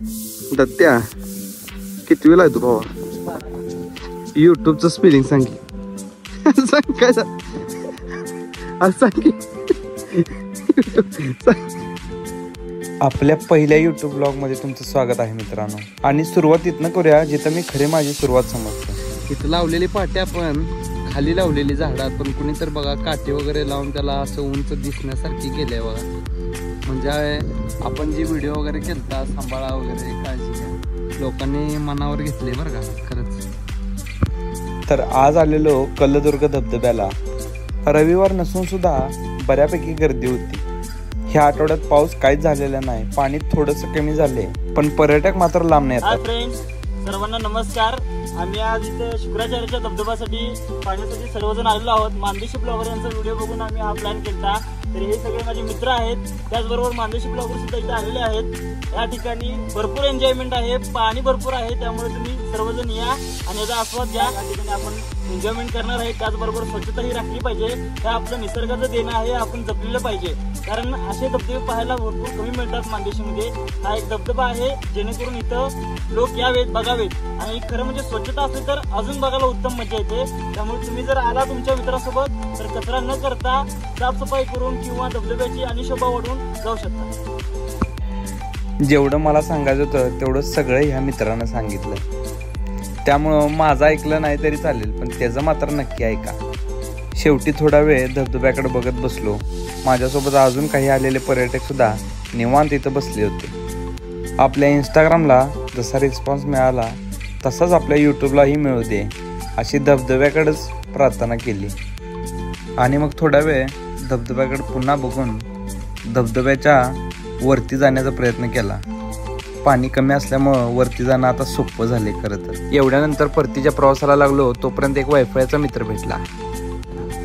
दत्त्या कितवीला आहे तू भावा? युट्यूबचं स्पेलिंग सांग की. सांग काय सांग की. आपल्या पहिल्या यूट्यूब ब्लॉग मध्ये तुमचं स्वागत आहे मित्रांनो. आणि सुरुवात इथनं करूया जिथं मी खरे माझी सुरुवात समजतो. इथं लावलेली पाट्या पण खाली लावलेली झाडात, पण कुणी तर बघा काटे वगैरे लावून त्याला असं उंच दिसण्यासारखी केलंय बघा. म्हणजे आपण जी व्हिडिओ वगैरे केलता सांभाळा वगैरे काळजी घ्या, लोकांनी मनावर घेतले बरं का खरंच. तर आज आलेलो कल्लदुर्ग धबधब्याला. रविवार नसून सुद्धा बऱ्यापैकी गर्दी होती. ह्या आठवड्यात पाऊस काहीच झालेला नाही, पाणी थोडंसं कमी झाले, पण पर्यटक मात्र लांब नाही येतात. फ्रेंड्स, सर्वांना नमस्कार. आम्ही आज इथे शुक्राचार्याच्या धबधब्यासाठी पाहण्यासाठी सर्वजण आलेलो आहोत. मानदेशी ब्लॉगर यांचा व्हिडिओ बघून आम्ही हा प्लॅन केला. तर हे सगळे माझे मित्र आहेत, त्याचबरोबर मानदेशी ब्लॉगर सुद्धा इथे आलेले आहेत. या ठिकाणी भरपूर एन्जॉयमेंट आहे, पाणी भरपूर आहे, त्यामुळे तुम्ही सर्वजण या आणि याचा आस्वाद घ्या. या ठिकाणी आपण एन्जॉयमेंट करणार आहे, त्याचबरोबर स्वच्छताही राखली पाहिजे. हे आपलं निसर्गाचं देणं आहे, आपण जपलेलं पाहिजे. कारण असे धबधबे पाहायला भरपूर कमी मिळतात मानदेशीमध्ये. हा एक धबधबा आहे जेणेकरून इथं लोक यावेत, बघावेत. आणि खरं म्हणजे स्वच्छता असली तर अजून बघायला उत्तम मजा येते. त्यामुळे तुम्ही जर आला तुमच्या मित्रासोबत तर कचरा न करता साफसफाई करून किंवा धबधब्याची आणि शोभा वाढवून जाऊ शकता. जेवढं मला सांगायचं होतं तेवढं सगळं ह्या मित्रानं सांगितलं, त्यामुळं माझं ऐकलं नाही तरी चालेल, पण त्याचं मात्र नक्की ऐका. शेवटी थोडा वेळ धबधब्याकडे बघत बसलो. माझ्यासोबत अजून काही आलेले पर्यटक सुद्धा निवांत इथं बसले होते. आपल्या इंस्टाग्रामला जसा रिस्पॉन्स मिळाला तसाच आपल्या यूट्यूबलाही मिळू दे अशी धबधब्याकडेच प्रार्थना केली. आणि मग थोडा वेळ धबधब्याकडे पुन्हा बघून धबधब्याच्या वरती जाण्याचा प्रयत्न केला. पाणी कमी असल्यामुळं वरती जाणं आता सोपं झाले खरं तर. एवढ्यानंतर परतीच्या प्रवासाला लागलो तोपर्यंत एक वायफायचा मित्र भेटला.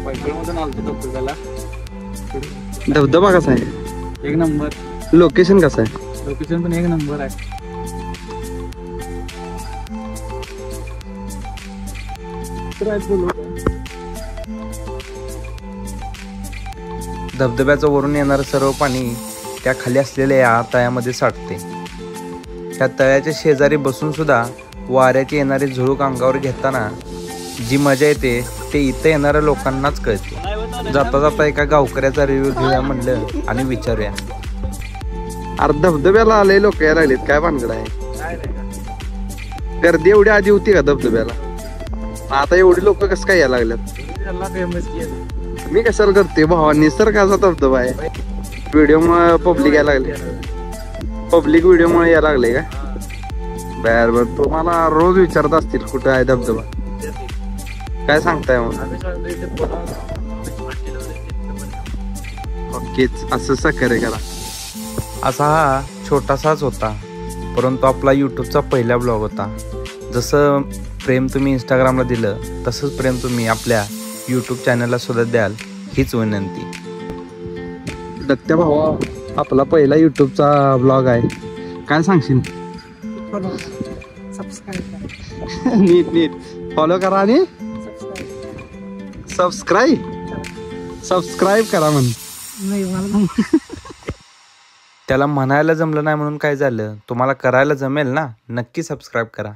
वायफायमधून आलतो धबधब्याला. धबधबा कसा आहे? एक नंबर. लोकेशन कसं आहे? लोकेशन पण एक नंबर आहे. धबधब्याचं वरून येणारं सर्व पाणी त्या खाली असलेल्या या तळ्यामध्ये साठते. त्या तळ्याच्या शेजारी बसून सुद्धा वाऱ्याची येणारी झुळूक अंगावर घेताना जी मजा येते ते इथं येणाऱ्या लोकांनाच कळते. जाता जाता एका गावकऱ्याचा रिव्ह्यू घेऊया म्हणलं आणि विचारूया. अरे धबधब्याला आले लोक यायला लागलेत, काय भानगड आहे? गर्दी एवढी आधी होती का धबधब्याला? आता एवढी लोक कसं काय यायला लागल्यात? मी कशाला करते भावा, निसर्गाचा धबधबा आहे. व्हिडिओ मुळे पब्लिक यायला लागले, पब्लिक व्हिडिओ मुळे यायला लागले का? बर बर, तुम्हाला रोज विचारत असतील कुठे आहे धबधबा, काय सांगताय मग? ओकेच, असं सहकार्य करा. असा हा छोटासाच होता, परंतु आपला यूट्यूबचा पहिला ब्लॉग होता. जसं प्रेम तुम्ही इंस्टाग्रामला दिलं तसंच प्रेम तुम्ही आपल्या यूट्यूब चॅनलला सुद्धा द्याल हीच विनंती. दत्त्या भावा, आपला पहिला यूट्यूबचा ब्लॉग आहे, काय सांगशील? नीट नीट फॉलो करा आणि सबस्क्राईब करा म्हण. त्याला म्हणायला जमलं नाही म्हणून काय झालं, तुम्हाला करायला जमेल ना. नक्की सबस्क्राईब करा.